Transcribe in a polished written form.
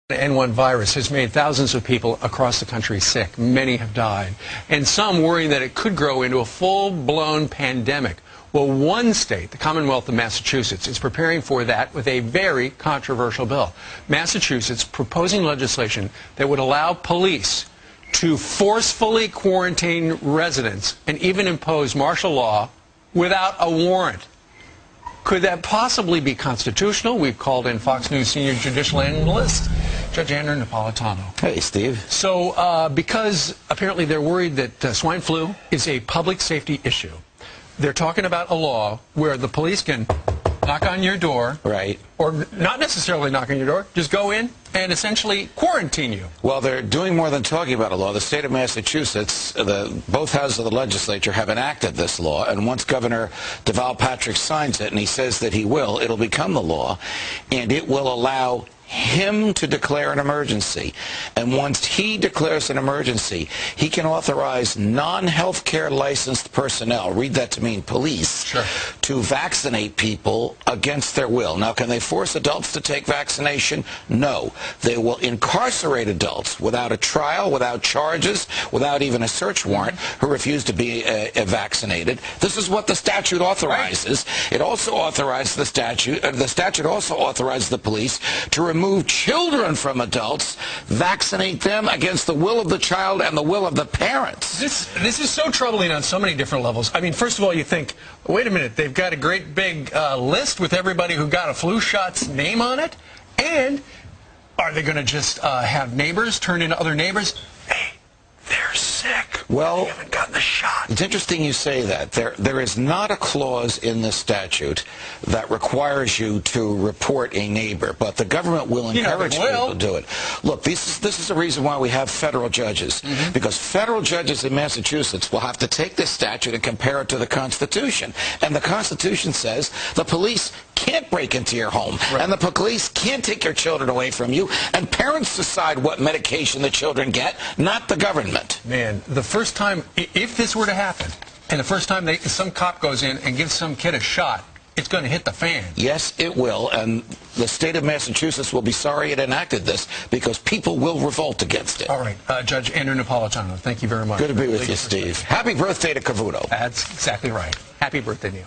The N1 virus has made thousands of people across the country sick. Many have died, and some worrying that it could grow into a full-blown pandemic. Well, one state, the Commonwealth of Massachusetts, is preparing for that with a very controversial bill. Massachusetts proposing legislation that would allow police to forcefully quarantine residents and even impose martial law without a warrant. Could that possibly be constitutional? We've called in Fox News senior judicial analyst, Judge Andrew Napolitano. Hey, Steve. So, because apparently they're worried that swine flu is a public safety issue, they're talking about a law where the police can knock on your door. Right. Or not necessarily knock on your door, just go in and essentially quarantine you. Well, they're doing more than talking about a law. The state of Massachusetts, both houses of the legislature have enacted this law, and once Governor Deval Patrick signs it, and he says that he will, it'll become the law, and it will allow him to declare an emergency. And once he declares an emergency, he can authorize non-healthcare licensed personnel, read that to mean police, sure, to vaccinate people against their will. Now, can they force adults to take vaccination? No. They will incarcerate adults without a trial, without charges, without even a search warrant, who refuse to be vaccinated. This is what the statute authorizes. Right. It also authorizes the statute also authorizes the police to remove children from adults, vaccinate them against the will of the child and the will of the parents. This is so troubling on so many different levels. I mean, first of all, you think, wait a minute, they've got a great big list with everybody who got a flu shot's name on it, and are they going to just have neighbors turn into other neighbors? Hey, they're sick. Well, they haven't gotten the shot. It's interesting you say that. There is not a clause in the statute that requires you to report a neighbor, but the government will encourage people to do it. Look, this is the reason why we have federal judges, because federal judges in Massachusetts will have to take this statute and compare it to the Constitution. And the Constitution says the police can't break into your home, and the police can't take your children away from you, and parents decide what medication the children get, not the government. Man, the first time, if this were to happen, and the first time some cop goes in and gives some kid a shot, it's going to hit the fan. Yes, it will, and the state of Massachusetts will be sorry it enacted this, because people will revolt against it. All right, Judge Andrew Napolitano, thank you very much. Good to be with you, Steve. Happy birthday to Cavuto. That's exactly right. Happy birthday, Neil.